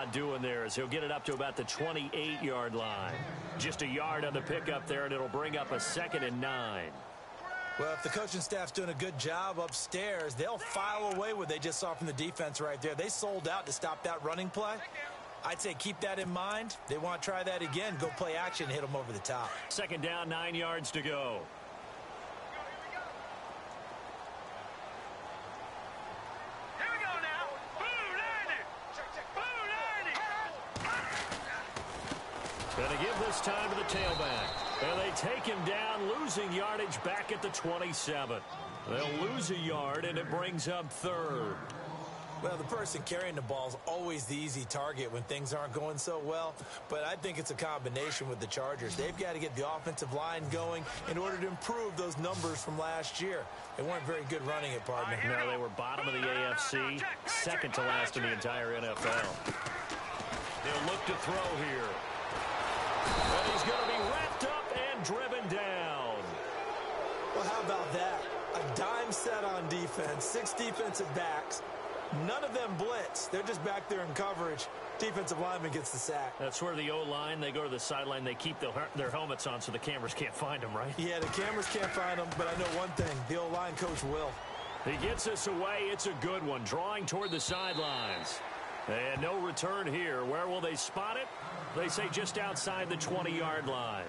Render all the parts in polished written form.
not doing there as he'll get it up to about the 28-yard line. Just a yard on the pickup there, and it'll bring up a 2nd and 9. Well, if the coaching staff's doing a good job upstairs, they'll file away what they just saw from the defense right there. They sold out to stop that running play. I'd say keep that in mind. They want to try that again. Go play action, hit them over the top. 2nd down, 9 yards to go. Going to give this time to the tailback. And they take him down, losing yardage back at the 27. They'll lose a yard, and it brings up 3rd. Well, the person carrying the ball is always the easy target when things aren't going so well. But I think it's a combination with the Chargers. They've got to get the offensive line going in order to improve those numbers from last year. They weren't very good running it, partner. No, they were bottom of the AFC, second to last in the entire NFL. They'll look to throw here. And he's going to be wrapped up and driven down. Well, how about that? A dime set on defense, 6 defensive backs. None of them blitz. They're just back there in coverage. Defensive lineman gets the sack. That's where the O-line, they go to the sideline, they keep their helmets on so the cameras can't find them, right? Yeah, the cameras can't find them, but I know one thing. The O-line coach will. He gets us away. It's a good one, drawing toward the sidelines. And no return here. Where will they spot it? They say just outside the 20-yard line.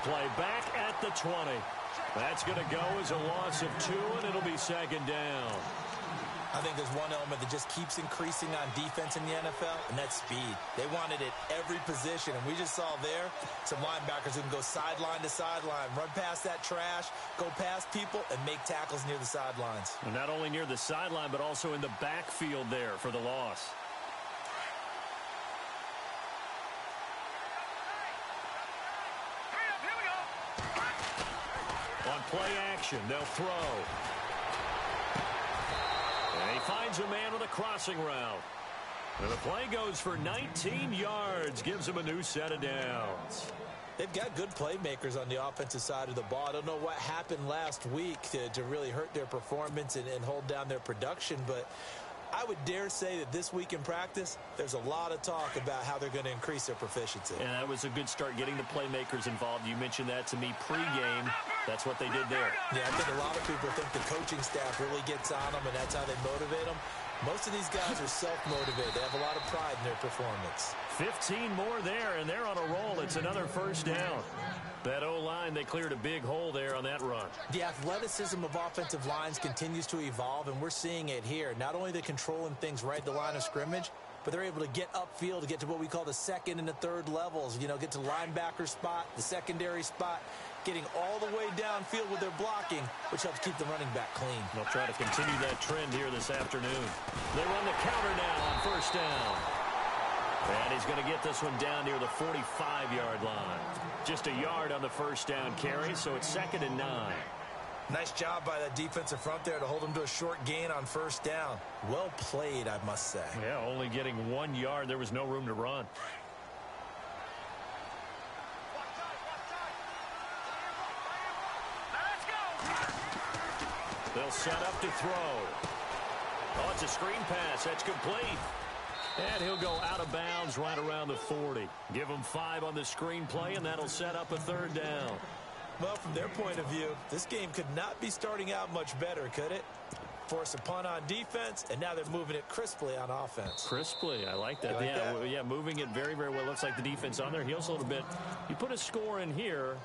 Play back at the 20. That's going to go as a loss of 2, and it'll be 2nd down. I think there's one element that just keeps increasing on defense in the NFL, and that's speed. They want it at every position, and we just saw there some linebackers who can go sideline to sideline, run past that trash, go past people, and make tackles near the sidelines. And not only near the sideline, but also in the backfield there for the loss. On play action, they'll throw. And he finds a man with a crossing route. And the play goes for 19 yards, gives him a new set of downs. They've got good playmakers on the offensive side of the ball. I don't know what happened last week to really hurt their performance and hold down their production, but I would dare say that this week in practice, there's a lot of talk about how they're going to increase their proficiency. And that was a good start, getting the playmakers involved. You mentioned that to me pregame. That's what they did there. Yeah, I think a lot of people think the coaching staff really gets on them, and that's how they motivate them. Most of these guys are self-motivated. They have a lot of pride in their performance. 15 more there, and they're on a roll. It's another 1st down. That O-line, they cleared a big hole there on that run. The athleticism of offensive lines continues to evolve, and we're seeing it here. Not only are they controlling things right at the line of scrimmage, but they're able to get upfield to get to what we call the 2nd and the 3rd levels. You know, get to the linebacker spot, the secondary spot, getting all the way downfield with their blocking, which helps keep the running back clean. They'll try to continue that trend here this afternoon. They run the counter now on 1st down. And he's going to get this one down near the 45-yard line. Just a yard on the 1st down carry, so it's 2nd and 9. Nice job by that defensive front there to hold him to a short gain on 1st down. Well played, I must say. Yeah, only getting 1 yard. There was no room to run. They'll set up to throw. Oh, it's a screen pass. That's complete. And he'll go out of bounds right around the 40. Give him 5 on the screenplay, and that'll set up a 3rd down. Well, from their point of view, this game could not be starting out much better, could it? Force a punt on defense, and now they're moving it crisply on offense. Crisply, I like that. Like that? Yeah, moving it very, very well. Looks like the defense on their heels a little bit. You put a score in here,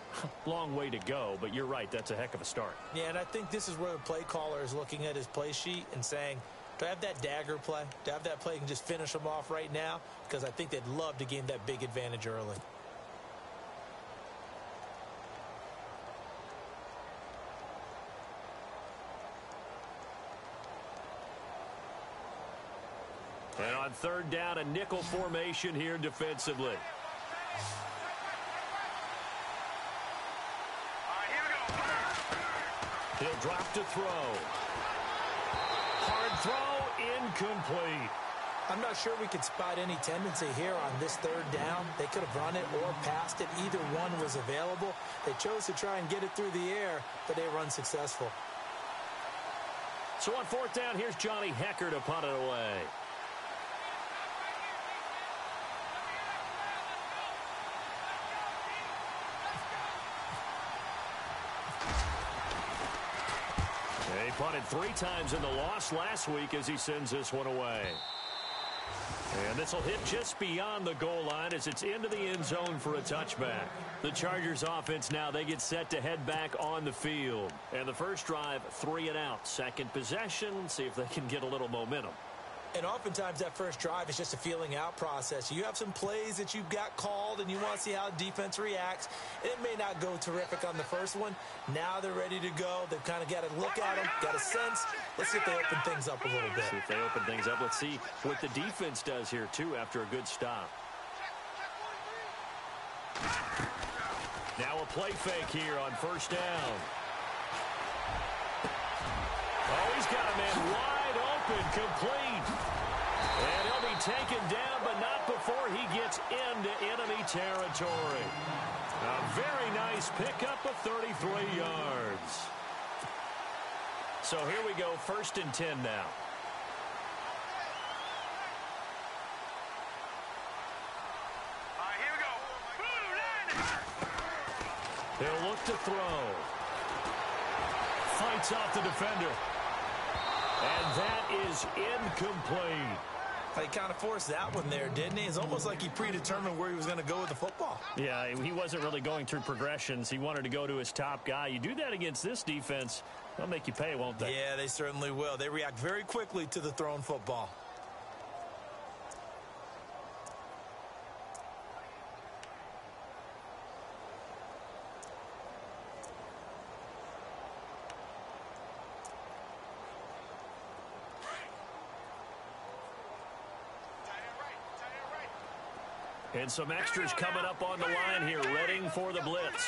long way to go, but you're right, that's a heck of a start. Yeah, and I think this is where the play caller is looking at his play sheet and saying, to have that dagger play, to have that play and just finish them off right now, because I think they'd love to gain that big advantage early. And on 3rd down, a nickel formation here defensively. He'll drop to throw. Hard throw, incomplete. I'm not sure we could spot any tendency here on this third down. They could have run it or passed it. Either one was available. They chose to try and get it through the air, but they were unsuccessful. So on fourth down, here's Johnny Hecker to punt it away. He punted 3 times in the loss last week as he sends this one away. And this will hit just beyond the goal line as it's into the end zone for a touchback. The Chargers offense now, they get set to head back on the field. And the first drive, 3 and out. Second possession, see if they can get a little momentum. And oftentimes that first drive is just a feeling out process. You have some plays that you've got called and you want to see how defense reacts. It may not go terrific on the first one. Now they're ready to go. They've kind of got to look at them, got a sense. Let's see if they open things up a little bit. See if they open things up. Let's see what the defense does here, too, after a good stop. Now a play fake here on first down. Oh, he's got a man wide open, complete. And he'll be taken down, but not before he gets into enemy territory. A very nice pickup of 33 yards. So here we go, first and 10 now. Here we go. He'll look to throw. Fights off the defender. And that is incomplete. He kind of forced that one there, didn't he? It's almost like he predetermined where he was going to go with the football. Yeah, he wasn't really going through progressions. He wanted to go to his top guy. You do that against this defense, they'll make you pay, won't they? Yeah, they certainly will. They react very quickly to the thrown football. And some extras coming up on the line here, readying for the blitz.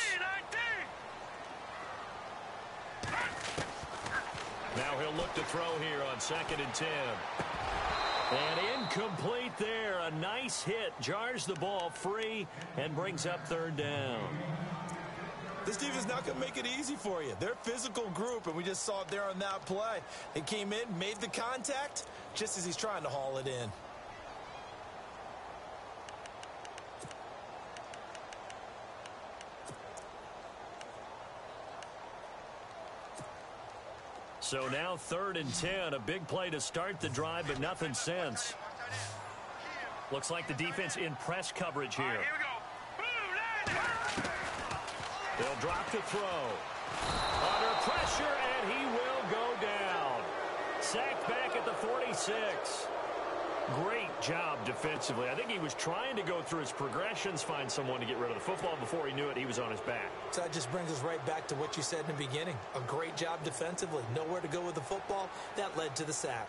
Now he'll look to throw here on second and 10. And incomplete there. A nice hit. Jars the ball free and brings up third down. This defense is not going to make it easy for you. They're a physical group, and we just saw it there on that play. They came in, made the contact, just as he's trying to haul it in. So now third and 10, a big play to start the drive, but nothing since. Looks like the defense in press coverage here. Here we go. They'll drop to throw. Under pressure, and he will go down. Sacked back at the 46. Great job defensively. I think he was trying to go through his progressions, find someone to get rid of the football. Before he knew it, he was on his back. So that just brings us right back to what you said in the beginning. A great job defensively. Nowhere to go with the football. That led to the sack.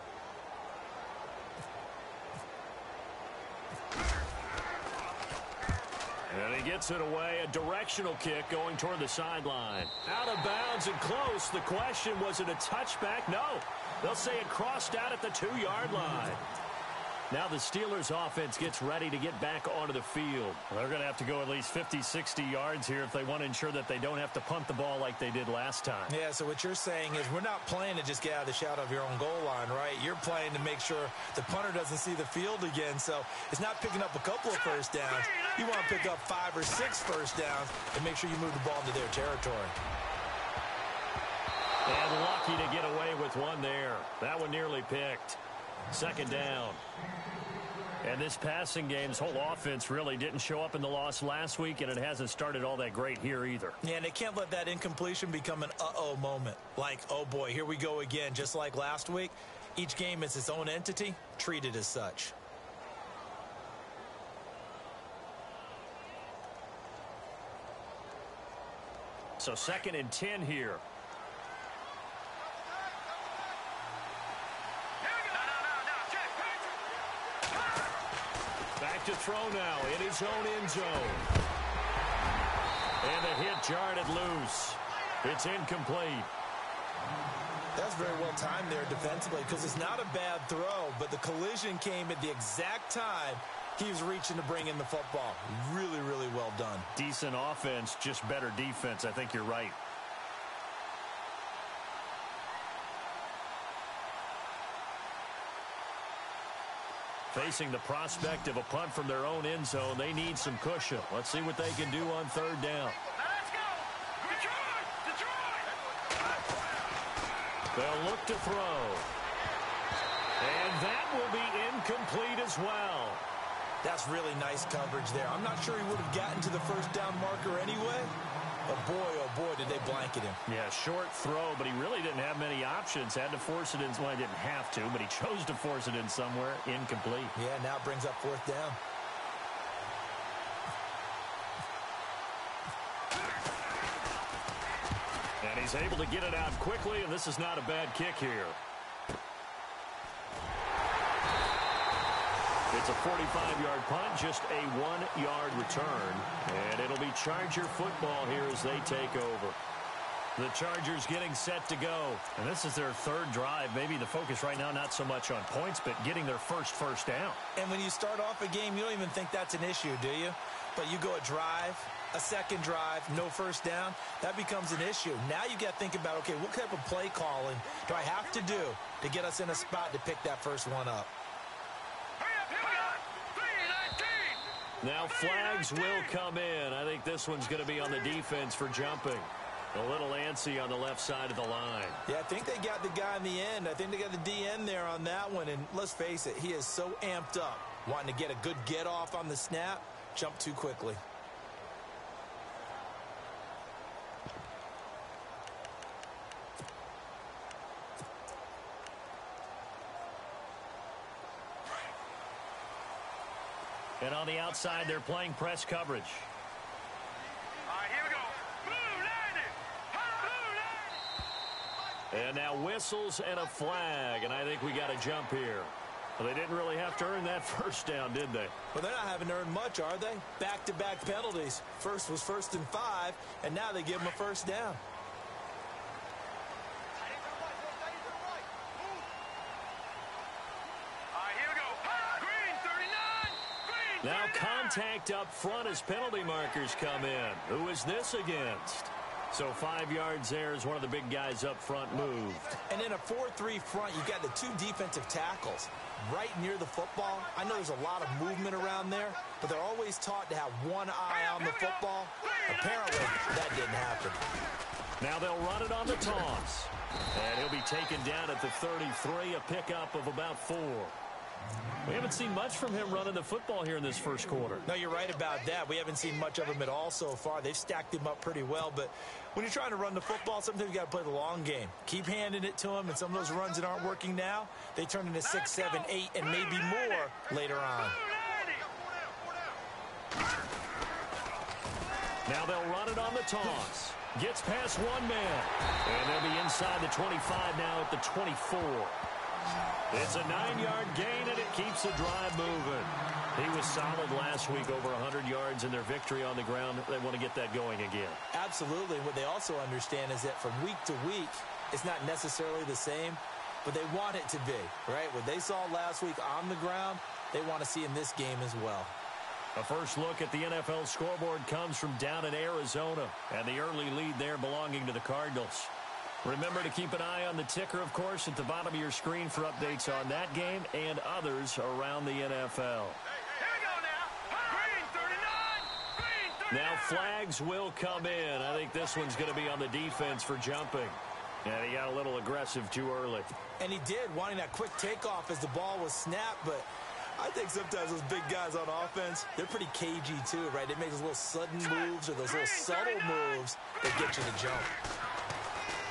And he gets it away. A directional kick going toward the sideline. Out of bounds and close. The question, was it a touchback? No. They'll say it crossed out at the 2-yard line. Now the Steelers offense gets ready to get back onto the field. They're going to have to go at least 50, 60 yards here if they want to ensure that they don't have to punt the ball like they did last time. Yeah, so what you're saying is we're not playing to just get out of the shadow of your own goal line, right? You're playing to make sure the punter doesn't see the field again. So it's not picking up a couple of first downs. You want to pick up 5 or 6 first downs and make sure you move the ball into their territory. And lucky to get away with one there. That one nearly picked. Second down. And this passing game's whole offense really didn't show up in the loss last week, and it hasn't started all that great here either. Yeah, and they can't let that incompletion become an uh-oh moment. Like, oh boy, here we go again, just like last week. Each game is its own entity, treated as such. So second and 10 here. Back to throw now in his own end zone. And the hit jarred it loose. It's incomplete. That's very well timed there defensively because it's not a bad throw, but the collision came at the exact time he was reaching to bring in the football. Really, really well done. Decent offense, just better defense. I think you're right. Facing the prospect of a punt from their own end zone, they need some cushion. Let's see what they can do on third down. Let's go! Detroit! They'll look to throw. And that will be incomplete as well. That's really nice coverage there. I'm not sure he would have gotten to the first down marker anyway. But boy, oh boy, did they blanket him. Yeah, short throw, but he really didn't have many options. Had to force it in. Well, he didn't have to, but he chose to force it in somewhere. Incomplete. Yeah, now it brings up fourth down. And he's able to get it out quickly, and this is not a bad kick here. It's a 45-yard punt, just a 1-yard return. And it'll be Charger football here as they take over. The Chargers getting set to go. And this is their third drive. Maybe the focus right now not so much on points, but getting their first down. And when you start off a game, you don't even think that's an issue, do you? But you go a drive, a second drive, no first down, that becomes an issue. Now you got to think about, okay, what type of play calling do I have to do to get us in a spot to pick that first one up? Now flags will come in. I think this one's going to be on the defense for jumping. A little antsy on the left side of the line. Yeah, I think they got the guy in the end. I think they got the DN there on that one. And let's face it, he is so amped up, wanting to get a good get off on the snap, jump too quickly. And on the outside, they're playing press coverage. All right, here we go. Blue line. And now whistles and a flag, and I think we got a jump here. Well, they didn't really have to earn that first down, did they? Well, they're not having to earn much, are they? Back-to-back penalties. First was 1st and 5, and now they give them a first down. Now contact up front as penalty markers come in. Who is this against? So 5 yards there as one of the big guys up front moved. And in a 4-3 front, you've got the two defensive tackles right near the football. I know there's a lot of movement around there, but they're always taught to have one eye on the football. Apparently, that didn't happen. Now they'll run it on the toss. And he'll be taken down at the 33, a pickup of about 4. We haven't seen much from him running the football here in this first quarter. No, you're right about that. We haven't seen much of him at all so far. They've stacked him up pretty well, but when you're trying to run the football, sometimes you got to play the long game. Keep handing it to him, and some of those runs that aren't working now, they turn into 6, 7, 8, and maybe more later on. Now they'll run it on the toss. Gets past one man. And they'll be inside the 25 now at the 24. It's a 9-yard gain, and it keeps the drive moving. He was solid last week, over 100 yards in their victory on the ground. They want to get that going again. Absolutely. What they also understand is that from week to week, it's not necessarily the same, but they want it to be, right? What they saw last week on the ground, they want to see in this game as well. A first look at the NFL scoreboard comes from down in Arizona, and the early lead there belonging to the Cardinals. Remember to keep an eye on the ticker, of course, at the bottom of your screen for updates on that game and others around the NFL. Now flags will come in. I think this one's going to be on the defense for jumping. And he got a little aggressive too early. And he did, wanting that quick takeoff as the ball was snapped, but I think sometimes those big guys on offense, they're pretty cagey too, right? They make those little sudden moves or those little subtle moves that get you to jump.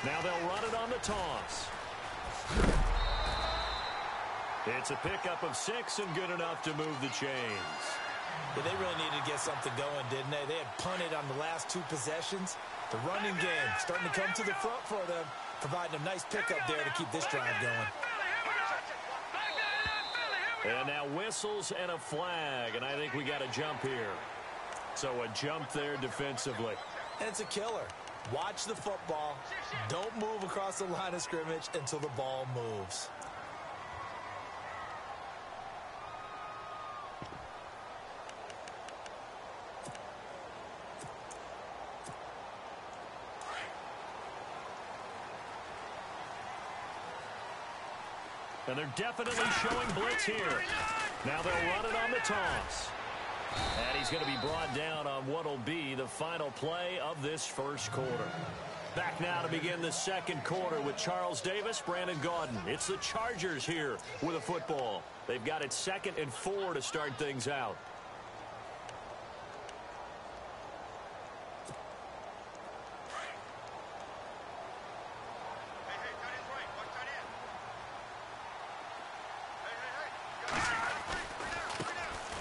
Now they'll run it on the toss. It's a pickup of 6 and good enough to move the chains. Yeah, they really needed to get something going, didn't they? They had punted on the last 2 possessions. The running game starting to come to the front for them, providing a nice pickup there to keep this drive going. And now whistles and a flag, and I think we got a jump here. So a jump there defensively. And it's a killer. Watch the football. Don't move across the line of scrimmage until the ball moves. And they're definitely showing blitz here. Now they'll run it on the toss. And he's going to be brought down on what will be the final play of this first quarter. Back now to begin the second quarter with Charles Davis, Brandon Gaudin. It's the Chargers here with a football. They've got it 2nd and 4 to start things out.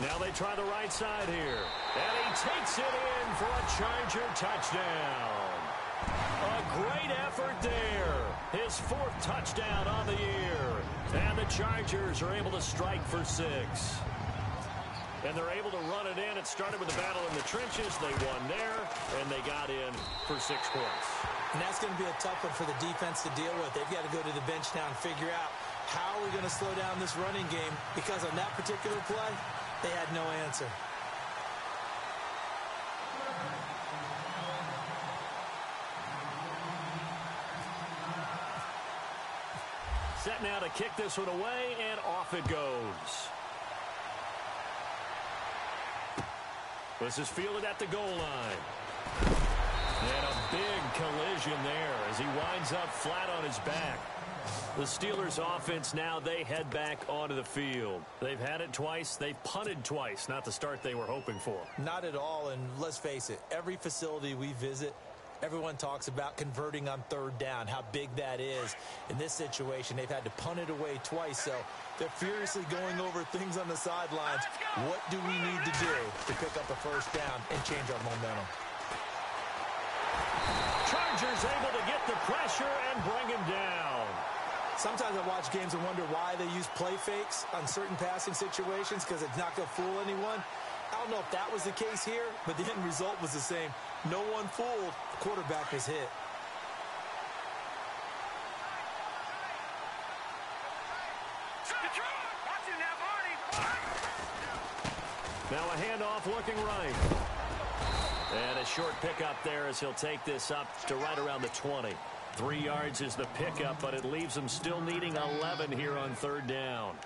Now they try the right side here. And he takes it in for a Charger touchdown. A great effort there. His 4th touchdown on the year. And the Chargers are able to strike for 6. And they're able to run it in. It started with the battle in the trenches. They won there, and they got in for 6 points. And that's going to be a tough one for the defense to deal with. They've got to go to the bench now and figure out how are we going to slow down this running game, because on that particular play, they had no answer. Set now to kick this one away, and off it goes. This is fielded at the goal line. And a big collision there as he winds up flat on his back. The Steelers offense now, they head back onto the field. They've had it twice. They've punted twice. Not the start they were hoping for. Not at all, and let's face it, every facility we visit, everyone talks about converting on 3rd down, how big that is. In this situation, they've had to punt it away twice, so they're furiously going over things on the sidelines. What do we need to do to pick up a 1st down and change our momentum? Chargers able to get the pressure and bring him down. Sometimes I watch games and wonder why they use play fakes on certain passing situations, because it's not going to fool anyone. I don't know if that was the case here, but the end result was the same. No one fooled. The quarterback was hit. Now a handoff looking right. And a short pickup there as he'll take this up to right around the 20. 3 yards is the pickup, but it leaves them still needing 11 here on 3rd down.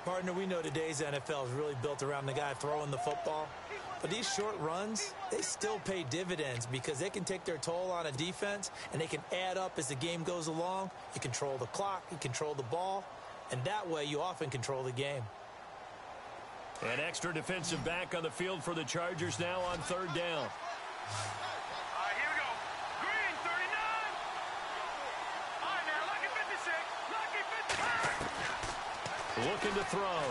Partner, we know today's NFL is really built around the guy throwing the football. But these short runs, they still pay dividends because they can take their toll on a defense, and they can add up as the game goes along. You control the clock, you control the ball, and that way you often control the game. An extra defensive back on the field for the Chargers now on 3rd down. Here we go. Green, 39. All right, now, lucky 56. Lucky 56. Looking to throw.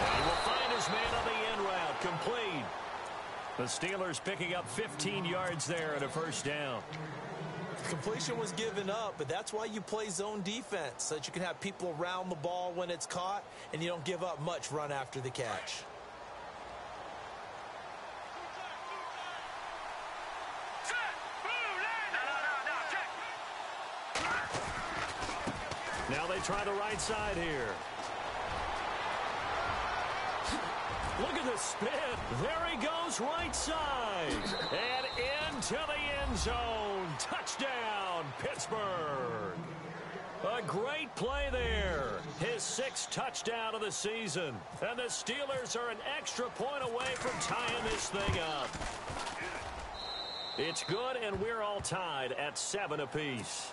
And he will find his man on the end route. Complete. The Steelers picking up 15 yards there and a 1st down. Completion was given up, but that's why you play zone defense, so that you can have people around the ball when it's caught, and you don't give up much run after the catch. Now they try the right side here. Look at the spin. There he goes right side. And into the end zone. Touchdown, Pittsburgh. A great play there. His 6th touchdown of the season. And the Steelers are an extra point away from tying this thing up. It's good, and we're all tied at 7 apiece.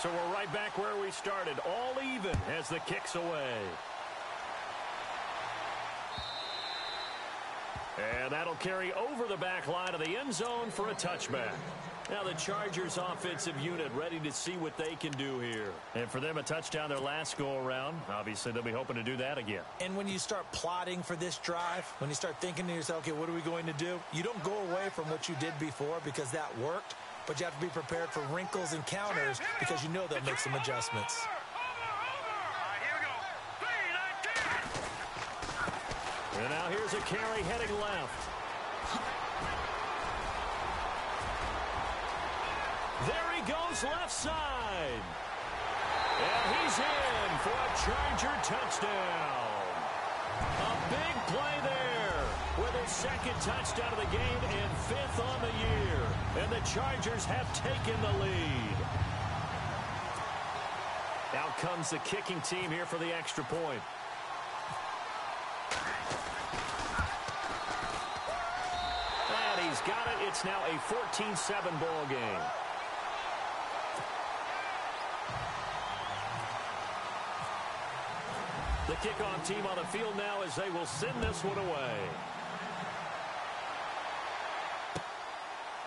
So we're right back where we started, all even as the kick's away. And that'll carry over the back line of the end zone for a touchback. Now the Chargers offensive unit ready to see what they can do here. And for them, a touchdown their last go-around. Obviously, they'll be hoping to do that again. And when you start plotting for this drive, when you start thinking to yourself, okay, what are we going to do? You don't go away from what you did before because that worked, but you have to be prepared for wrinkles and counters because you know they'll make some adjustments. And now here's a carry heading left. There he goes left side. And he's in for a Charger touchdown. A big play there with his second touchdown of the game and 5th on the year. And the Chargers have taken the lead. Out comes the kicking team here for the extra point. And he's got it. It's now a 14-7 ball game. The kickoff team on the field now as they will send this one away.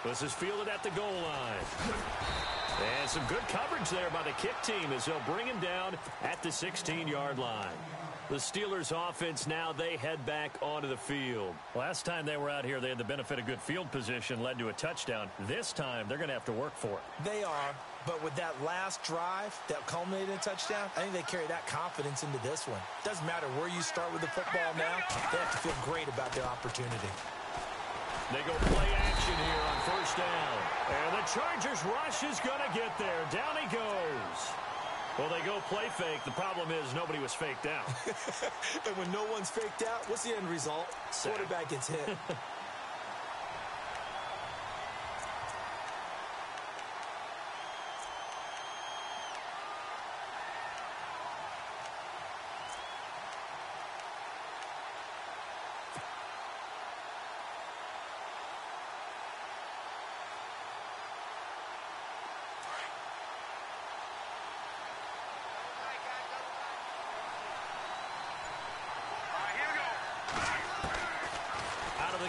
This is fielded at the goal line. And some good coverage there by the kick team as they'll bring him down at the 16-yard line. The Steelers offense now, they head back onto the field. Last time they were out here, they had the benefit of good field position, led to a touchdown. This time, they're going to have to work for it. They are, but with that last drive that culminated in a touchdown, I think they carry that confidence into this one. Doesn't matter where you start with the football now, they have to feel great about their opportunity. They go play action here on first down. And the Chargers rush is going to get there. Down he goes. Well, they go play fake. The problem is nobody was faked out. And when no one's faked out, what's the end result? Quarterback gets hit.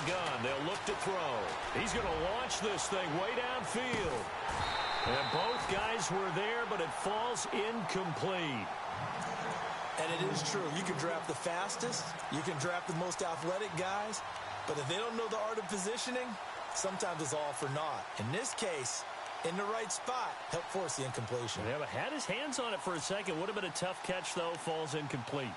Gun. They'll look to throw. He's going to launch this thing way downfield. And both guys were there, but it falls incomplete. And it is true. You can draft the fastest. You can draft the most athletic guys. But if they don't know the art of positioning, sometimes it's all for naught. In this case, in the right spot, helped force the incompletion. Yeah, but had his hands on it for a second. Would have been a tough catch, though. Falls incomplete.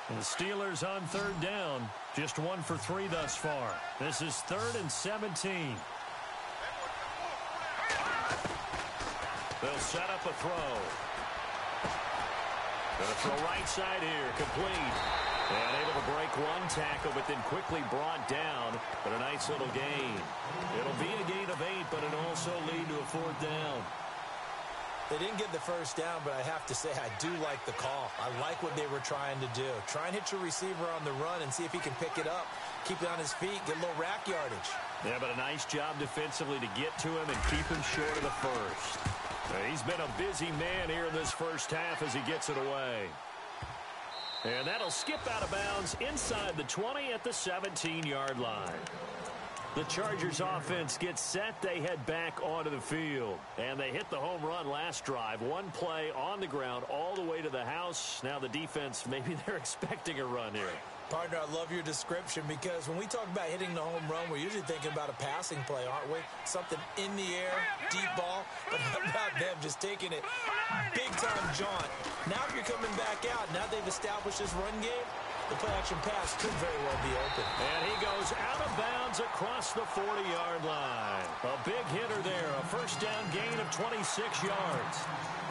The Steelers on third down. Just 1 for 3 thus far. This is 3rd and 17. They'll set up a throw. Gonna throw right side here. Complete. And able to break one tackle, but then quickly brought down. But a nice little gain. It'll be a gain of 8, but it'll also lead to a 4th down. They didn't get the first down, but I have to say I do like the call. I like what they were trying to do. Try and hit your receiver on the run and see if he can pick it up. Keep it on his feet, get a little rack yardage. Yeah, but a nice job defensively to get to him and keep him short of the first. He's been a busy man here in this first half as he gets it away. And that'll skip out of bounds inside the 20 at the 17-yard line. The Chargers offense gets set. They head back onto the field. And they hit the home run last drive. One play on the ground all the way to the house. Now the defense, maybe they're expecting a run here. Partner, I love your description because when we talk about hitting the home run, we're usually thinking about a passing play, aren't we? Something in the air, deep ball. But how about them just taking it big-time jaunt? Now if you're coming back out, now they've established this run game, the play-action pass could very well be open. And he goes out of bounds across the 40-yard line. A big hitter there, a first down gain of 26 yards.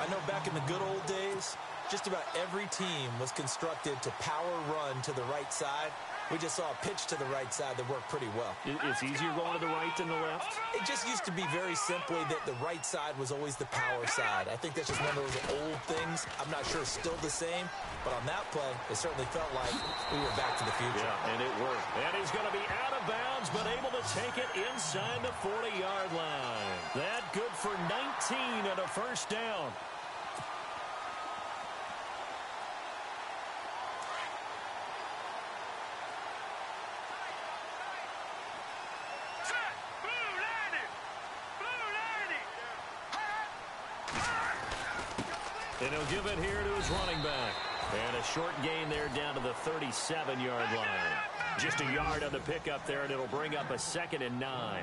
I know back in the good old days, just about every team was constructed to power run to the right side. We just saw a pitch to the right side that worked pretty well. It's easier going to the right than the left? It just used to be very simply that the right side was always the power side. I think that's just one of those old things. I'm not sure it's still the same, but on that play, it certainly felt like we were back to the future. Yeah, and it worked. And he's going to be out of bounds, but able to take it inside the 40-yard line. 18 and a first down. And he'll give it here to his running back. And a short gain there down to the 37-yard line. Just a yard on the pickup there, and it'll bring up a 2nd and 9.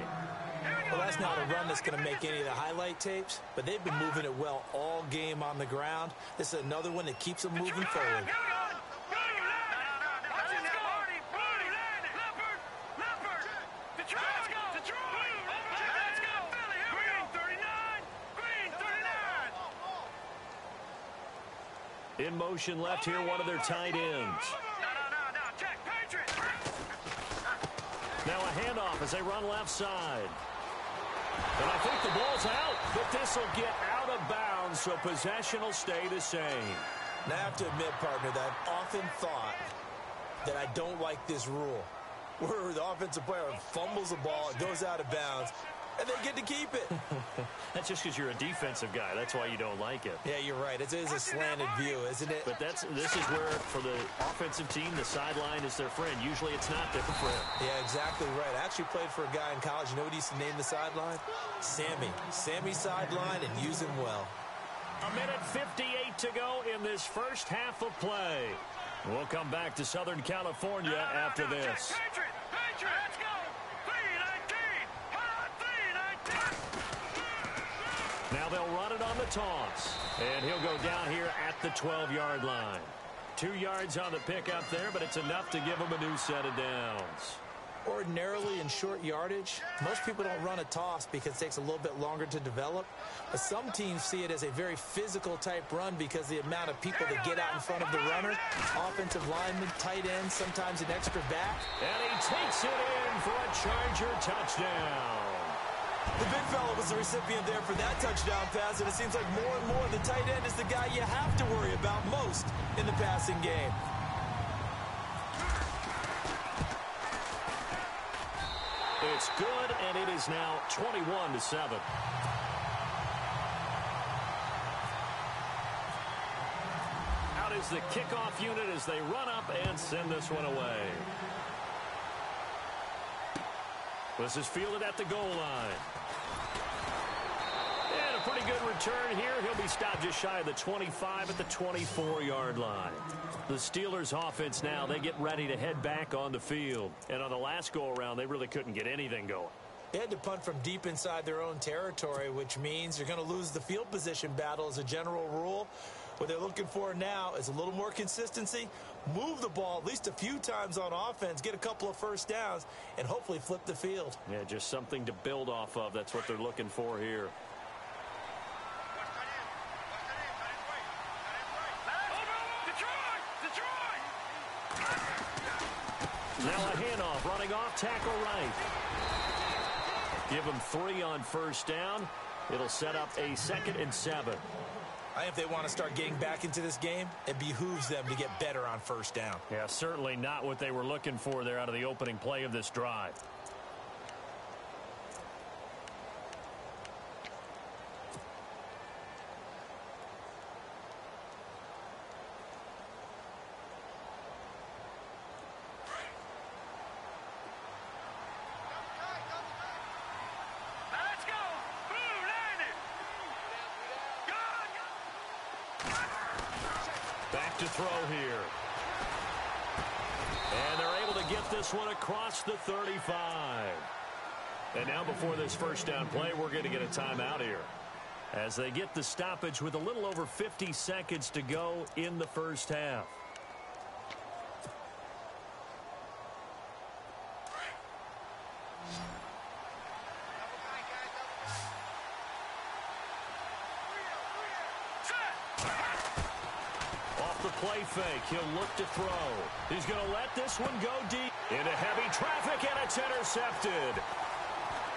Well, that's not a run that's going to make any of the highlight tapes, but they've been moving it well all game on the ground. This is another one that keeps them moving forward. In motion left here, one of their tight ends. Now a handoff as they run left side. And I think the ball's out, but this will get out of bounds, so possession will stay the same. Now, I have to admit, partner, that I've often thought that I don't like this rule, where the offensive player fumbles the ball, it goes out of bounds, and they get to keep it. That's just because you're a defensive guy. That's why you don't like it. Yeah, you're right. It is a slanted view, isn't it? But this is where, for the offensive team, the sideline is their friend. Usually it's not their friend. Yeah, exactly right. I actually played for a guy in college. You know what he used to name the sideline? Sammy. Sammy sideline, and use him well. A minute 58 to go in this first half of play. We'll come back to Southern California after this. Let's go. 3-19. Now they'll run it on the toss. And he'll go down here at the 12-yard line. 2 yards on the pickup there, but it's enough to give him a new set of downs. Ordinarily in short yardage, most people don't run a toss because it takes a little bit longer to develop. But some teams see it as a very physical type run because the amount of people that get out in front of the runner, offensive lineman, tight end, sometimes an extra back. And he takes it in for a Charger touchdown. The big fella was the recipient there for that touchdown pass, and it seems like more and more the tight end is the guy you have to worry about most in the passing game. It's good, and it is now 21-7. Out is the kickoff unit as they run up and send this one away. This is fielded at the goal line. And a pretty good return here. He'll be stopped just shy of the 25 at the 24-yard line. The Steelers' offense now, they get ready to head back on the field. And on the last go-around, they really couldn't get anything going. They had to punt from deep inside their own territory, which means you're going to lose the field position battle as a general rule. What they're looking for now is a little more consistency, move the ball at least a few times on offense, get a couple of first downs, and hopefully flip the field. Yeah, just something to build off of. That's what they're looking for here. Now a handoff, running off, tackle right. Give them 3 on first down. It'll set up a 2nd and 7. I think if they want to start getting back into this game, it behooves them to get better on first down. Yeah, certainly not what they were looking for there out of the opening play of this drive. Back to throw here. And they're able to get this one across the 35. And now before this first down play, we're going to get a timeout here. As they get the stoppage with a little over 50 seconds to go in the first half. Play fake. He'll look to throw. He's going to let this one go deep. Into heavy traffic, and it's intercepted.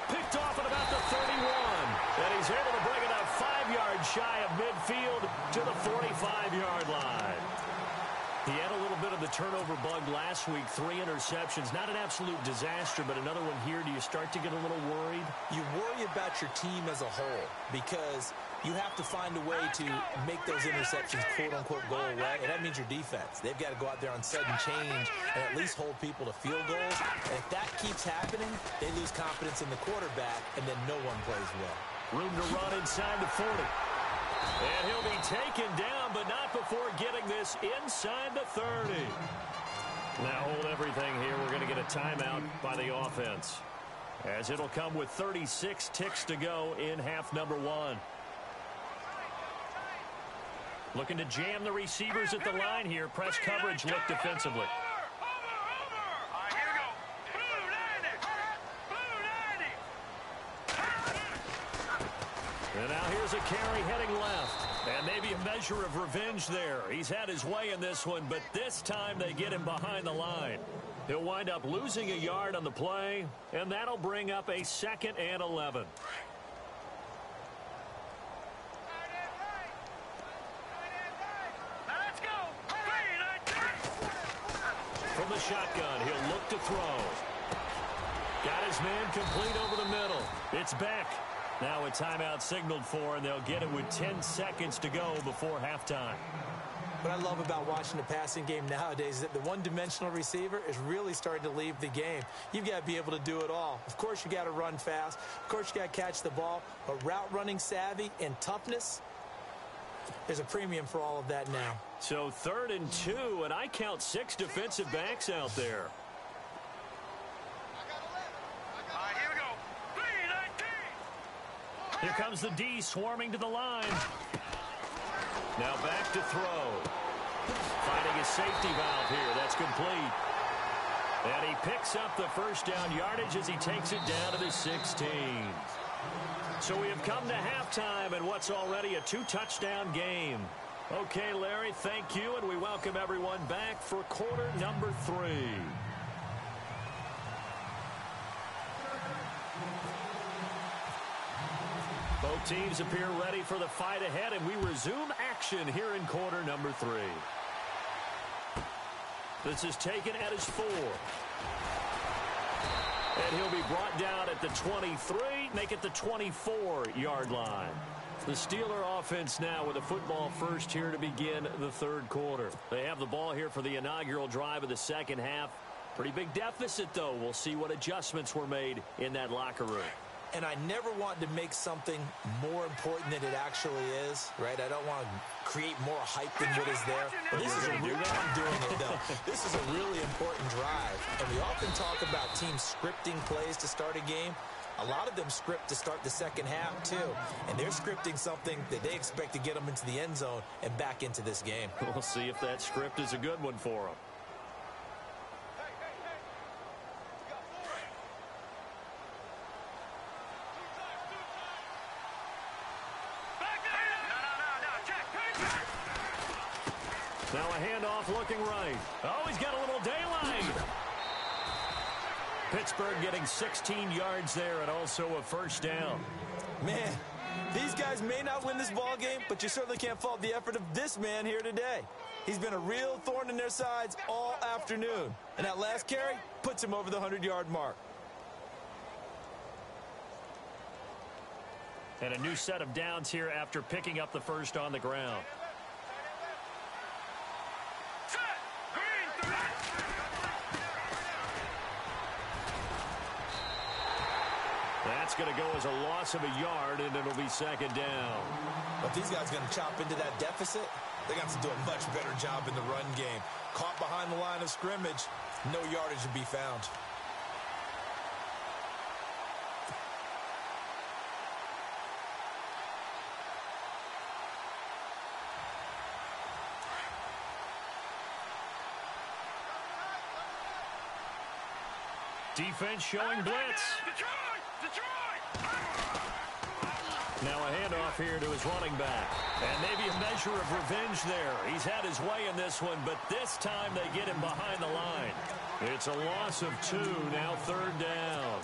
Picked off at about the 31. And he's able to bring it up 5 yards shy of midfield to the 45-yard line. He had a little little bit of the turnover bug last week. 3 interceptions. Not an absolute disaster, but another one here. Do you start to get a little worried? You worry about your team as a whole because you have to find a way to make those interceptions quote-unquote go away, and that means your defense. They've got to go out there on sudden change and at least hold people to field goals. And if that keeps happening, they lose confidence in the quarterback, and then no one plays well. Room to run inside the 40. And he'll be taken down, but not before getting this inside the 30. Now hold everything here. We're going to get a timeout by the offense, as it'll come with 36 ticks to go in half number 1. Looking to jam the receivers at the line here. Press coverage look defensively. And now here's a carry heading left. And maybe a measure of revenge there. He's had his way in this one, but this time they get him behind the line. He'll wind up losing a yard on the play, and that'll bring up a 2nd and 11. From the shotgun, he'll look to throw. Got his man complete over the middle. It's Beck. Now a timeout signaled for, and they'll get it with 10 seconds to go before halftime. What I love about watching the passing game nowadays is that the one-dimensional receiver is really starting to leave the game. You've got to be able to do it all. Of course, you got to run fast. Of course, you got to catch the ball. But route running savvy and toughness, there's a premium for all of that now. So 3rd and 2, and I count 6 defensive backs out there. Here comes the D swarming to the line. Now back to throw. Finding a safety valve here. That's complete. And he picks up the first down yardage as he takes it down to the 16. So we have come to halftime in what's already a 2-touchdown game. Okay, Larry, thank you, and we welcome everyone back for quarter number 3. Both teams appear ready for the fight ahead, and we resume action here in quarter number 3. This is taken at his 4. And he'll be brought down at the 23, make it the 24-yard line. The Steeler offense now with a football first here to begin the 3rd quarter. They have the ball here for the inaugural drive of the 2nd half. Pretty big deficit, though. We'll see what adjustments were made in that locker room. And I never want to make something more important than it actually is, right? I don't want to create more hype than what is there. But this is I'm doing it, though. This is a really important drive. And we often talk about teams scripting plays to start a game. A lot of them script to start the 2nd half, too. And they're scripting something that they expect to get them into the end zone and back into this game. We'll see if that script is a good one for them. Now a handoff looking right. Oh, he's got a little daylight. Pittsburgh getting 16 yards there and also a first down. Man, these guys may not win this ball game, but you certainly can't fault the effort of this man here today. He's been a real thorn in their sides all afternoon. And that last carry puts him over the 100-yard mark. And a new set of downs here after picking up the first on the ground. That's going to go as a loss of a yard, and it'll be 2nd down. But these guys are going to chop into that deficit. They're going to have to do a much better job in the run game. Caught behind the line of scrimmage, no yardage to be found. Defense showing blitz. Now a handoff here to his running back. And maybe a measure of revenge there. He's had his way in this one, but this time they get him behind the line. It's a loss of 2, now 3rd down.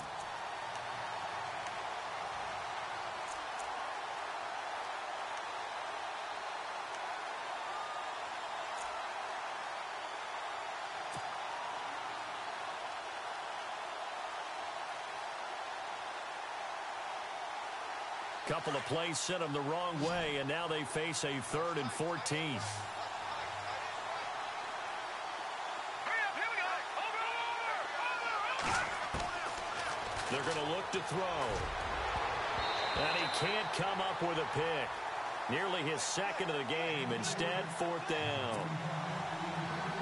Couple of plays sent them the wrong way, and now they face a 3rd and 14. They're going to look to throw. And he can't come up with a pick. Nearly his second of the game. Instead, 4th down.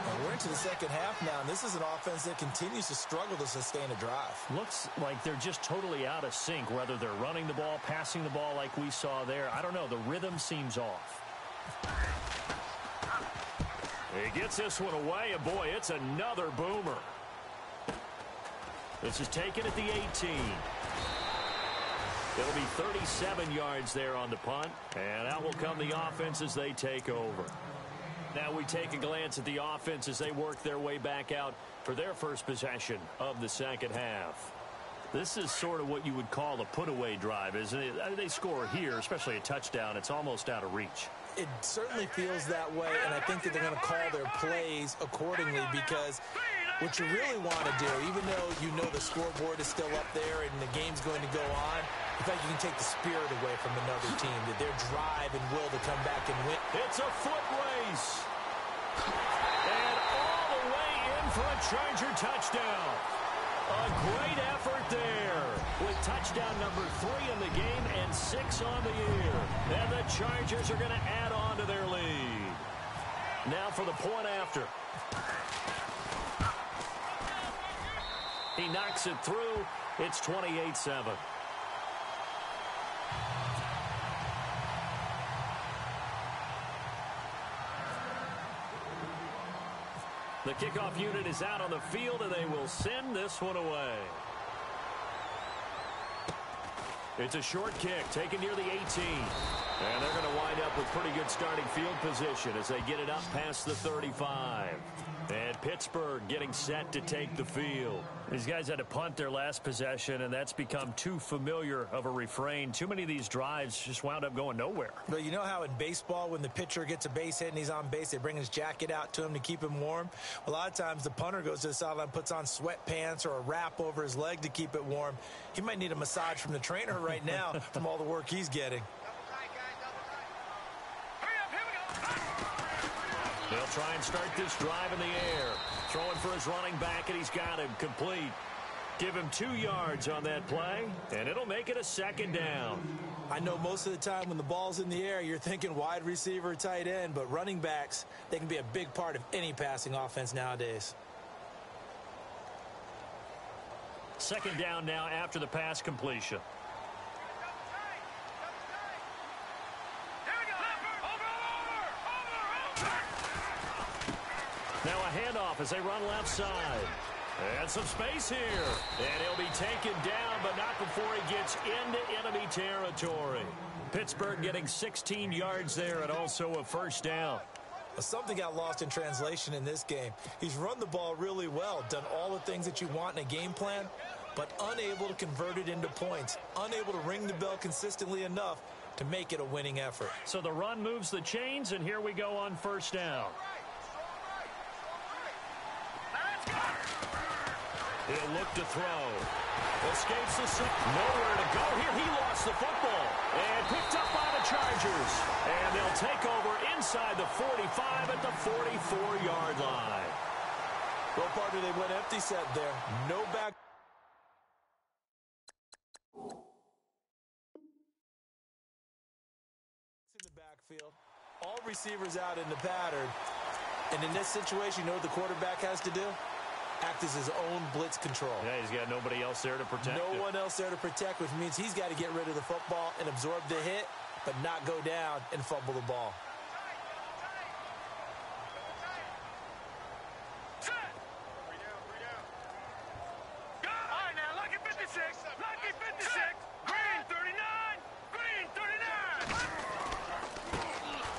Well, we're into the second half now, and this is an offense that continues to struggle to sustain a drive. Looks like they're just totally out of sync, whether they're running the ball, passing the ball like we saw there. I don't know. The rhythm seems off. He gets this one away, and boy, it's another boomer. This is taken at the 18. It'll be 37 yards there on the punt, and out will come the offense as they take over. Now we take a glance at the offense as they work their way back out for their first possession of the second half. This is sort of what you would call a put-away drive, isn't it? They score here, especially a touchdown. It's almost out of reach. It certainly feels that way, and I think that they're going to call their plays accordingly, because what you really want to do, even though you know the scoreboard is still up there and the game's going to go on, in fact, you can take the spirit away from another team, that their drive and will to come back and win. It's a foot race. And all the way in for a Charger touchdown. A great effort there with touchdown number 3 in the game and 6 on the year. And the Chargers are going to add on to their lead. Now for the point after. He knocks it through. It's 28-7. The kickoff unit is out on the field, and they will send this one away. It's a short kick taken near the 18. And they're going to wind up with pretty good starting field position as they get it up past the 35. And Pittsburgh getting set to take the field. These guys had to punt their last possession, and that's become too familiar of a refrain. Too many of these drives just wound up going nowhere. But you know how in baseball, when the pitcher gets a base hit and he's on base, they bring his jacket out to him to keep him warm? A lot of times the punter goes to the sideline, puts on sweatpants or a wrap over his leg to keep it warm. He might need a massage from the trainer right now from all the work he's getting. They'll try and start this drive in the air. Throwing for his running back, and he's got him complete. Give him 2 yards on that play, and it'll make it a 2nd down. I know most of the time when the ball's in the air, you're thinking wide receiver, tight end, but running backs, they can be a big part of any passing offense nowadays. 2nd down now after the pass completion. Now a handoff as they run left side. And some space here. And he'll be taken down, but not before he gets into enemy territory. Pittsburgh getting 16 yards there and also a 1st down. Something got lost in translation in this game. He's run the ball really well, done all the things that you want in a game plan, but unable to convert it into points, unable to ring the bell consistently enough to make it a winning effort. So the run moves the chains, and here we go on 1st down. He'll look to throw. Escapes the set. Nowhere to go here. He lost the football. And picked up by the Chargers. And they'll take over inside the 45 at the 44-yard line. Well, partner, they went empty set there. No back. In the backfield. All receivers out in the pattern. And in this situation, you know what the quarterback has to do? Act as his own blitz control. Yeah, he's got nobody else there to protect him. No one else there to protect, which means he's got to get rid of the football and absorb the hit, but not go down and fumble the ball.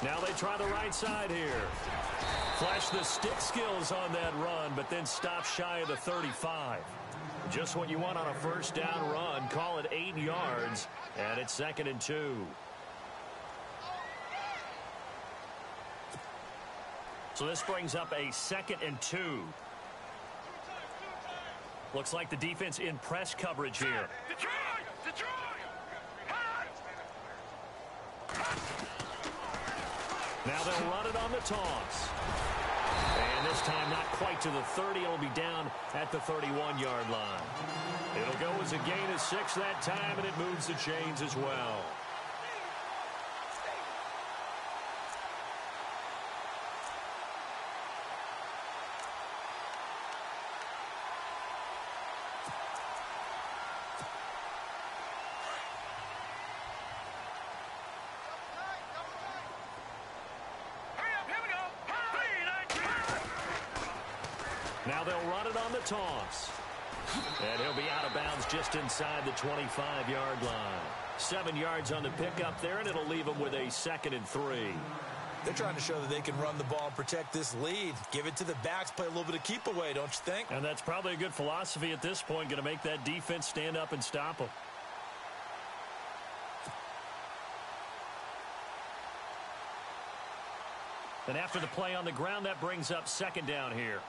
Now they try the right side here. Flash the stick skills on that run, but then stop shy of the 35. Just what you want on a 1st down run. Call it 8 yards, and it's 2nd and 2. So this brings up a 2nd and 2. Looks like the defense in press coverage here. Now they'll run it on the toss. And this time not quite to the 30. It'll be down at the 31-yard line. It'll go as a gain of 6 that time, and it moves the chains as well. Now they'll run it on the toss. And he'll be out of bounds just inside the 25-yard line. 7 yards on the pickup there, and it'll leave them with a 2nd and 3. They're trying to show that they can run the ball and protect this lead. Give it to the backs, play a little bit of keep away, don't you think? And that's probably a good philosophy at this point, going to make that defense stand up and stop them. And after the play on the ground, that brings up 2nd down here.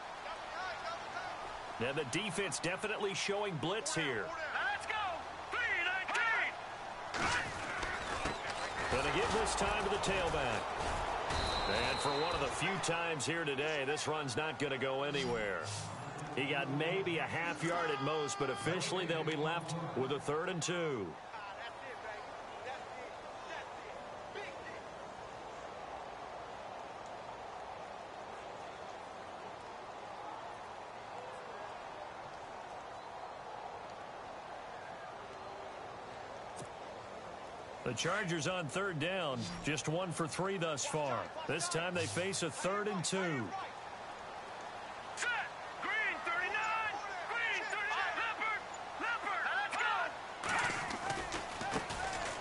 Now the defense definitely showing blitz here. Let's go. 3-19. Going to give this time to the tailback. And for one of the few times here today, this run's not going to go anywhere. He got maybe a half yard at most, but officially they'll be left with a 3rd and 2. The Chargers on 3rd down, just 1 for 3 thus far. This time they face a 3rd and 2. Set. Green 39. Green 39. Leopard. Leopard. Let's go.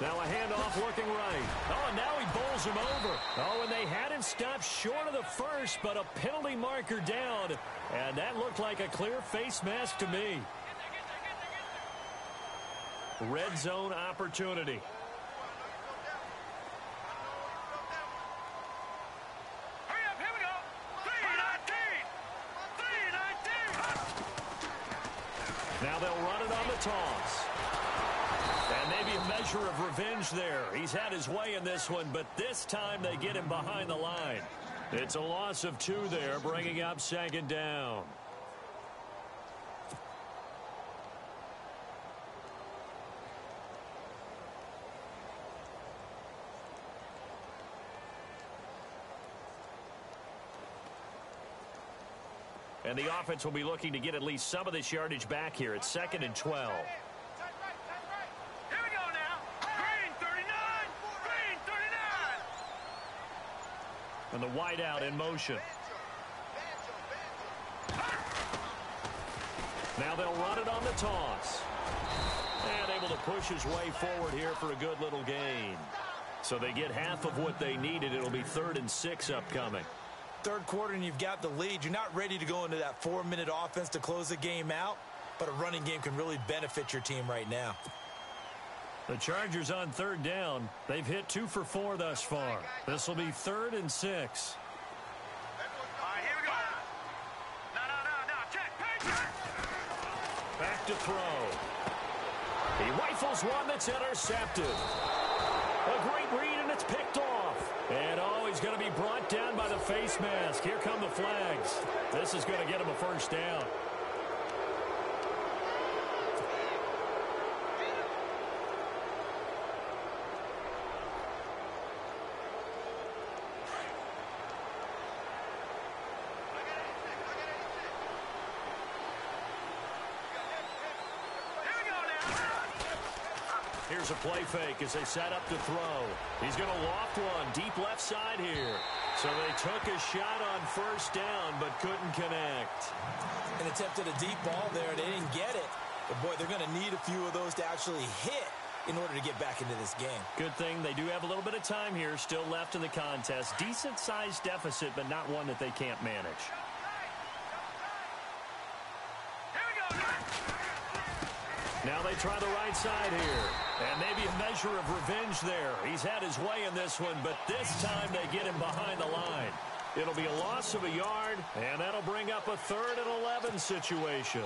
Now a handoff looking right. Oh, and now he bowls him over. Oh, and they had him stopped short of the first, but a penalty marker down. And that looked like a clear face mask to me. Red zone opportunity. Now they'll run it on the toss. And maybe a measure of revenge there. He's had his way in this one, but this time they get him behind the line. It's a loss of 2 there, bringing up 2nd down. And the offense will be looking to get at least some of this yardage back here. It's 2nd and 12. Here we go now. Green 39. Green 39. And the wideout in motion. Now they'll run it on the toss. And able to push his way forward here for a good little gain. So they get half of what they needed. It'll be 3rd and 6 upcoming. 3rd quarter and you've got the lead. You're not ready to go into that 4-minute offense to close the game out, but a running game can really benefit your team right now. The Chargers on 3rd down. They've hit 2 for 4 thus far. This will be 3rd and 6. All right, here we go. No. Check. Back to throw. He rifles one that's intercepted. A great read, and it's picked off. And, he's going to be brought down by the face mask. Here come the flags. This is going to get him a 1st down. Here's a play fake as they set up to throw. He's going to loft one deep left side here. So they took a shot on 1st down but couldn't connect. And attempted a deep ball there. They didn't get it. But, boy, they're going to need a few of those to actually hit in order to get back into this game. Good thing they do have a little bit of time here still left in the contest. Decent-sized deficit, but not one that they can't manage. Now they try the right side here. And maybe a measure of revenge there. He's had his way in this one, but this time they get him behind the line. It'll be a loss of a yard, and that'll bring up a 3rd and 11 situation.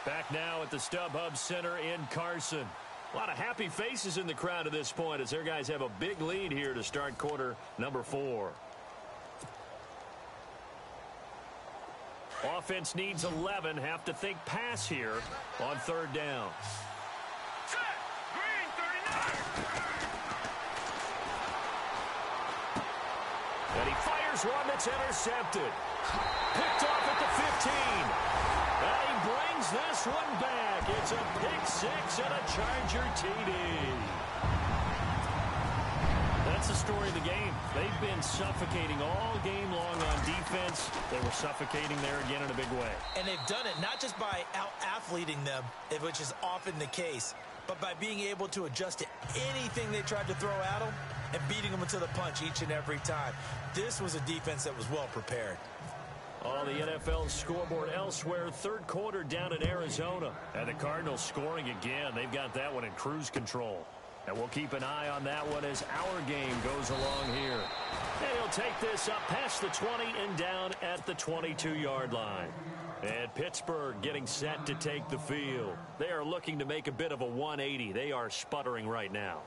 Back now at the StubHub Center in Carson. A lot of happy faces in the crowd at this point as their guys have a big lead here to start quarter number 4. Offense needs 11. Have to think pass here on third down. Set. Green 39. And he fires one that's intercepted. Picked off at the 15. And he brings this one back. It's a pick 6 and a Charger TD. That's the story of the game. They've been suffocating all game long on defense. They were suffocating there again in a big way. And they've done it not just by out-athleting them, which is often the case, but by being able to adjust to anything they tried to throw at them and beating them to the punch each and every time. This was a defense that was well prepared. On the NFL scoreboard elsewhere, third quarter down in Arizona. And the Cardinals scoring again. They've got that one in cruise control. And we'll keep an eye on that one as our game goes along here. And he'll take this up past the 20 and down at the 22-yard line. And Pittsburgh getting set to take the field. They are looking to make a bit of a 180. They are sputtering right now.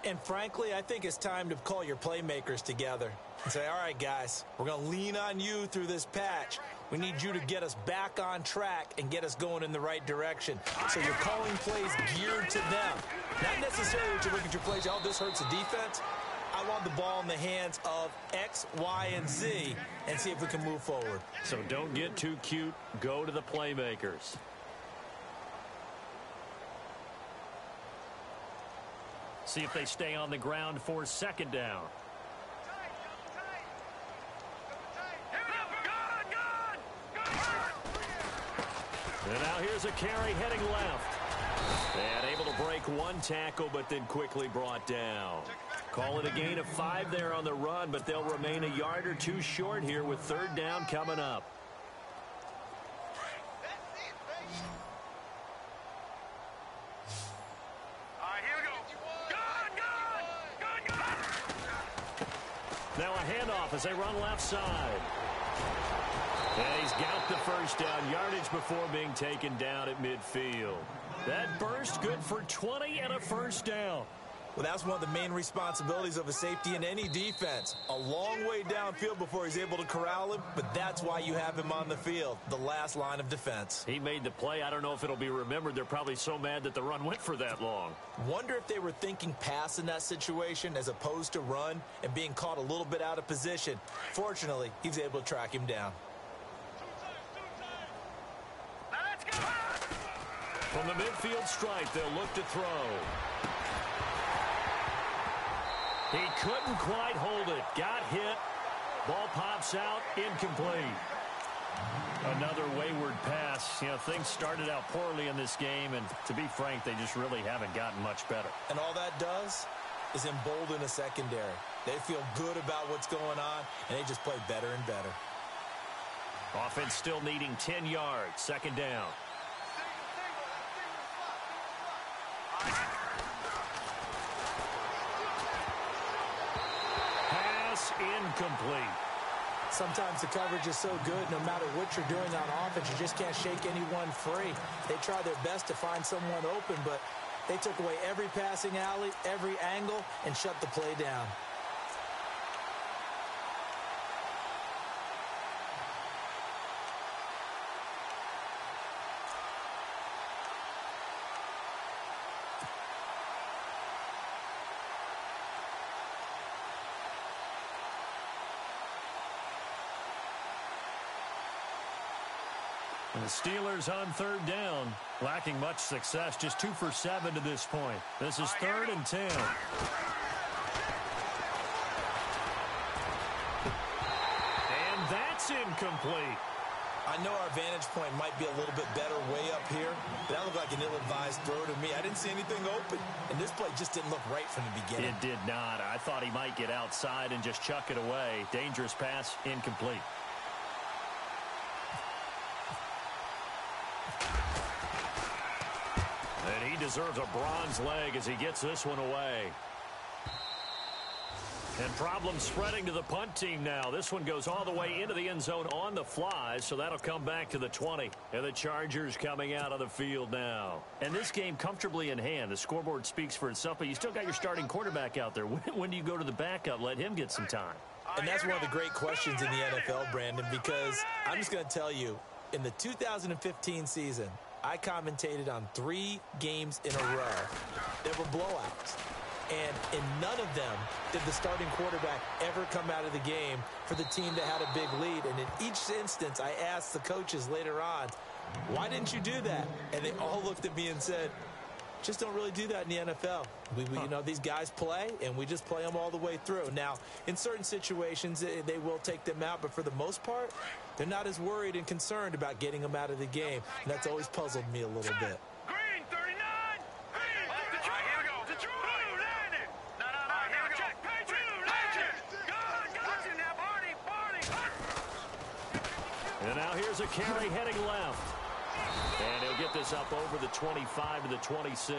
And frankly, I think it's time to call your playmakers together and say, all right, guys, we're going to lean on you through this patch. We need you to get us back on track and get us going in the right direction. So you're calling plays geared to them. Not necessarily that you look at your plays, oh, this hurts the defense. I want the ball in the hands of X, Y, and Z and see if we can move forward. So don't get too cute. Go to the playmakers. See if they stay on the ground for second down. And now here's a carry heading left. And able to break one tackle, but then quickly brought down. Call it a gain of 5 there on the run, but they'll remain a yard or two short here with third down coming up. Now a handoff as they run left side. And he's got the first down yardage before being taken down at midfield. That burst good for 20 and a first down. Well, that's one of the main responsibilities of a safety in any defense. A long way downfield before he's able to corral him, but that's why you have him on the field, the last line of defense. He made the play. I don't know if it'll be remembered. They're probably so mad that the run went for that long. Wonder if they were thinking pass in that situation as opposed to run and being caught a little bit out of position. Fortunately, he was able to track him down. From the midfield stripe, they'll look to throw. He couldn't quite hold it. Got hit. Ball pops out. Incomplete. Another wayward pass. You know, things started out poorly in this game, and to be frank, they just really haven't gotten much better. And all that does is embolden a secondary. They feel good about what's going on, and they just play better and better. Offense still needing 10 yards. Second down. Incomplete. Sometimes the coverage is so good, no matter what you're doing on offense, you just can't shake anyone free. They try their best to find someone open, but they took away every passing alley, every angle, and shut the play down. The Steelers on third down, lacking much success, just 2 for 7 to this point. This is 3rd and 10. And that's incomplete. I know our vantage point might be a little bit better way up here, but that looked like an ill-advised throw to me. I didn't see anything open, and this play just didn't look right from the beginning. It did not. I thought he might get outside and just chuck it away. Dangerous pass, incomplete. And he deserves a bronze leg as he gets this one away. And problem spreading to the punt team now. This one goes all the way into the end zone on the fly, so that'll come back to the 20. And the Chargers coming out of the field now. And this game comfortably in hand. The scoreboard speaks for itself, but you still got your starting quarterback out there. When do you go to the backup? Let him get some time. And that's one of the great questions in the NFL, Brandon, because I'm just going to tell you, in the 2015 season, I commentated on 3 games in a row that were blowouts. And in none of them did the starting quarterback ever come out of the game for the team that had a big lead. And in each instance, I asked the coaches later on, why didn't you do that? And they all looked at me and said, just don't really do that in the NFL. You know, these guys play, and we just play them all the way through. Now, in certain situations, they will take them out, but for the most part, they're not as worried and concerned about getting them out of the game. And that's always puzzled me a little bit. Green, 39. Green, Detroit. Here we go. Detroit. Blue, landed. No, here we go. Check. Blue, landed. Got you now, Barney. And now here's a carry heading left. And he'll get this up over the 25 to the 26.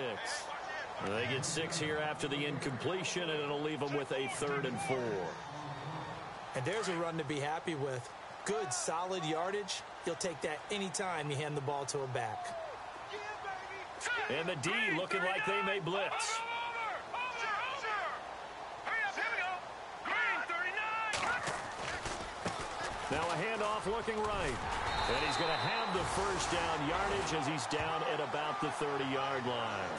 They get 6 here after the incompletion, and it'll leave them with a 3rd and 4. And there's a run to be happy with. Good, solid yardage. You'll take that anytime you hand the ball to a back. And the D looking like they may blitz. Now a handoff looking right. And he's going to have the first down yardage as he's down at about the 30-yard line.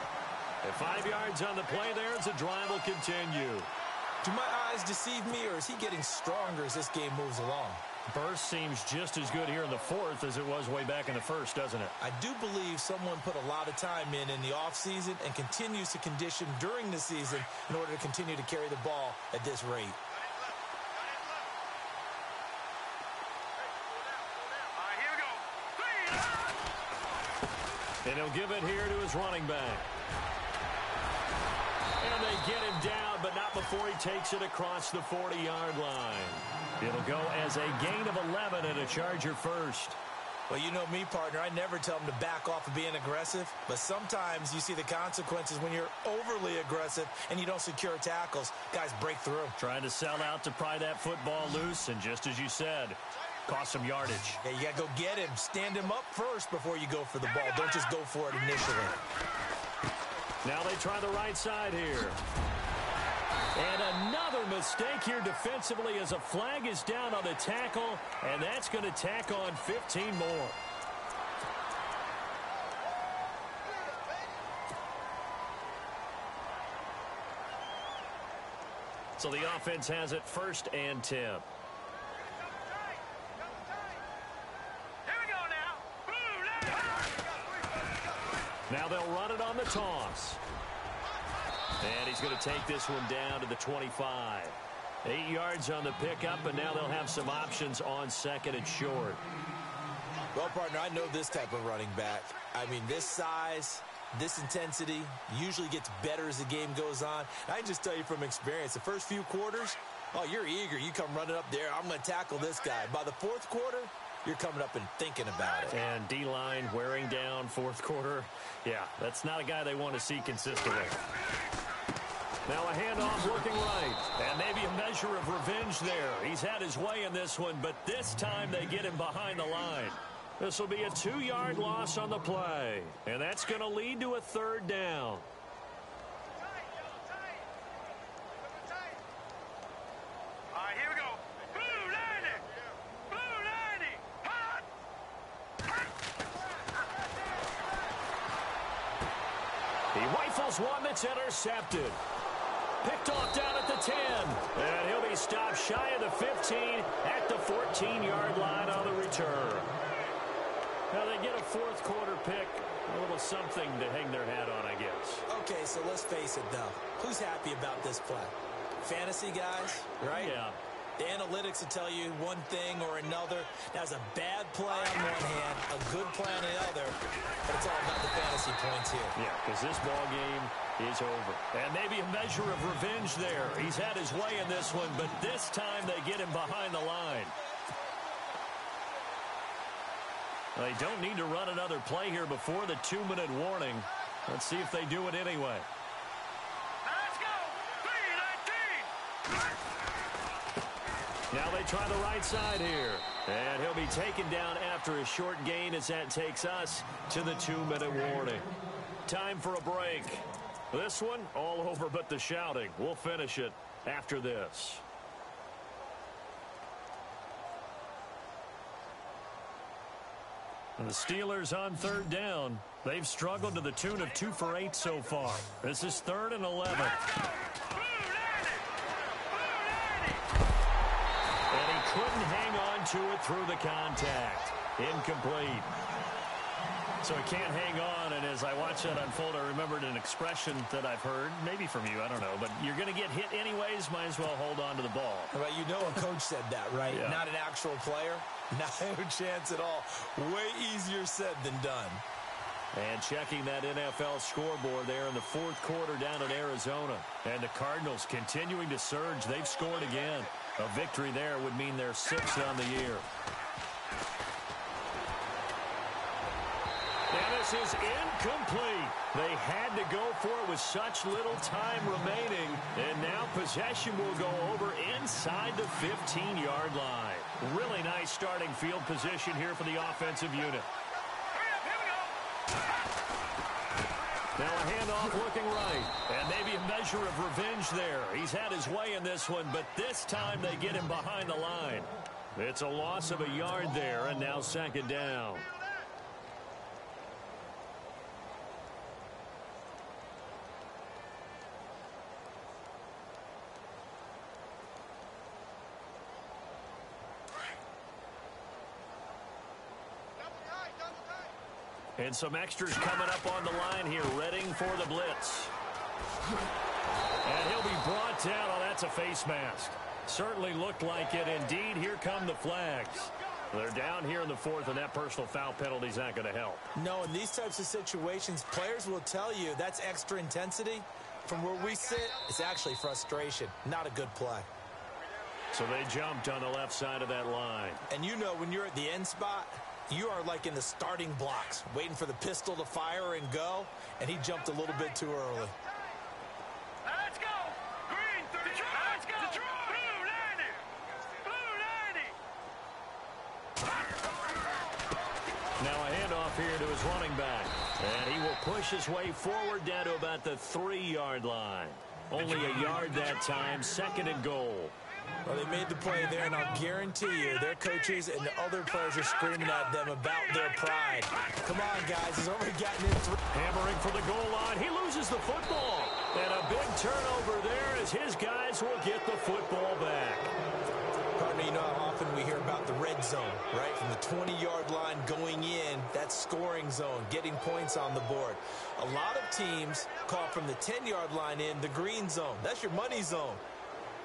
And 5 yards on the play there as the drive will continue. Do my eyes deceive me, or is he getting stronger as this game moves along? Burst seems just as good here in the 4th as it was way back in the 1st, doesn't it? I do believe someone put a lot of time in the offseason and continues to condition during the season in order to continue to carry the ball at this rate. And he'll give it here to his running back. And they get him down, but not before he takes it across the 40-yard line. It'll go as a gain of 11 and a Charger first. Well, you know me, partner. I never tell them to back off of being aggressive, but sometimes you see the consequences when you're overly aggressive and you don't secure tackles. Guys break through. Trying to sell out to pry that football loose, and just as you said, cost some yardage. Yeah, you got to go get him. Stand him up first before you go for the ball. Don't just go for it initially. Now they try the right side here. And another mistake here defensively as a flag is down on the tackle, and that's going to tack on 15 more. So the offense has it 1st and 10. Now they'll run it on the toss. And he's going to take this one down to the 25. 8 yards on the pickup, and now they'll have some options on 2nd and short. Well, partner, I know this type of running back. I mean, this size, this intensity usually gets better as the game goes on. I can just tell you from experience, the first few quarters, oh, you're eager. You come running up there. I'm going to tackle this guy. By the 4th quarter, you're coming up and thinking about it. And D-line wearing down 4th quarter. Yeah, that's not a guy they want to see consistently. Now a handoff looking right. And maybe a measure of revenge there. He's had his way in this one, but this time they get him behind the line. This will be a 2-yard loss on the play. And that's going to lead to a 3rd down. He rifles one that's intercepted. Picked off down at the 10. And he'll be stopped shy of the 15 at the 14-yard line on the return. Now they get a 4th quarter pick. A little something to hang their hat on, I guess. Okay, so let's face it, though. Who's happy about this play? Fantasy guys, right? Yeah. The analytics will tell you one thing or another. That's a bad play on one hand, a good play on the other, but it's all about the fantasy points here. Yeah, because this ball game is over. And maybe a measure of revenge there. He's had his way in this one, but this time they get him behind the line. They don't need to run another play here before the 2-minute warning. Let's see if they do it anyway. Let's go. 3:19. Now they try the right side here. And he'll be taken down after a short gain as that takes us to the 2-minute warning. Time for a break. This one, all over but the shouting. We'll finish it after this. And the Steelers on third down. They've struggled to the tune of 2 for 8 so far. This is 3rd and 11. And he couldn't hang on to it through the contact. Incomplete. So he can't hang on, and as I watch that unfold, I remembered an expression that I've heard, maybe from you, I don't know, but you're going to get hit anyways, might as well hold on to the ball. Well, you know a coach said that, right? Yeah. Not an actual player. Not a chance at all. Way easier said than done. And checking that NFL scoreboard there in the 4th quarter down in Arizona. And the Cardinals continuing to surge. They've scored again. A victory there would mean they're 6th on the year. And this is incomplete. They had to go for it with such little time remaining. And now possession will go over inside the 15-yard line. Really nice starting field position here for the offensive unit. Now a handoff looking right. And maybe a measure of revenge there. He's had his way in this one, but this time they get him behind the line. It's a loss of a yard there, and now 2nd down. And some extras coming up on the line here, readying for the blitz. And he'll be brought down. Oh, that's a face mask. Certainly looked like it. Indeed, here come the flags. They're down here in the 4th, and that personal foul penalty is not going to help. No, in these types of situations, players will tell you that's extra intensity. From where we sit, it's actually frustration. Not a good play. So they jumped on the left side of that line. And you know when you're at the end spot, you are like in the starting blocks, waiting for the pistol to fire and go, and he jumped a little bit too early. Let's go! Green, Detroit! Let's go! Detroit! Blue 90! Blue 90! Now a handoff here to his running back. And he will push his way forward down to about the 3-yard line. Only a yard that time, 2nd and goal. Well, they made the play there, and I'll guarantee you their coaches and the other players are screaming at them about their pride. Come on, guys. He's already gotten in 3. Hammering for the goal line. He loses the football. And a big turnover there as his guys will get the football back. Partner, you know how often we hear about the red zone, right? From the 20-yard line going in, that scoring zone, getting points on the board. A lot of teams call from the 10-yard line in the green zone. That's your money zone.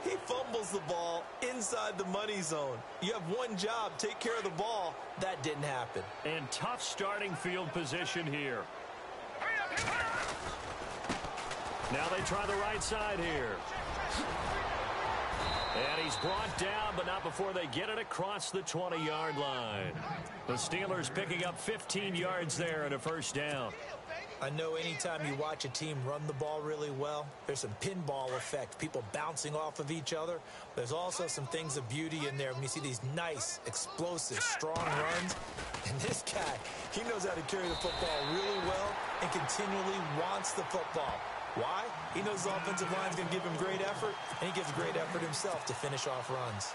He fumbles the ball inside the money zone. You have one job, take care of the ball. That didn't happen. And tough starting field position here. Now they try the right side here. And he's brought down, but not before they get it across the 20-yard line. The Steelers picking up 15 yards there and a 1st down. I know anytime you watch a team run the ball really well, there's some pinball effect, people bouncing off of each other. There's also some things of beauty in there when you see these nice, explosive, strong runs. And this guy, he knows how to carry the football really well and continually wants the football. Why? He knows the offensive line's going to give him great effort, and he gives great effort himself to finish off runs.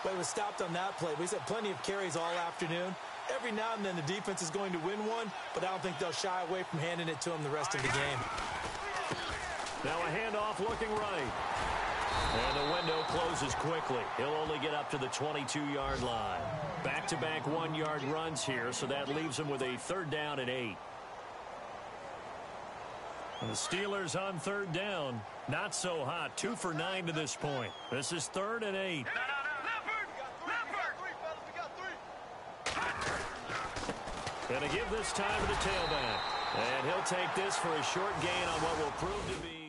But he was stopped on that play. He's had plenty of carries all afternoon. Every now and then the defense is going to win one, but I don't think they'll shy away from handing it to him the rest of the game. Now a handoff looking right. And the window closes quickly. He'll only get up to the 22-yard line. Back-to-back 1-yard runs here, so that leaves him with a 3rd down and 8. And the Steelers on 3rd down. Not so hot. 2 for 9 to this point. This is 3rd and 8. Going to give this time to the tailback. And he'll take this for a short gain on what will prove to be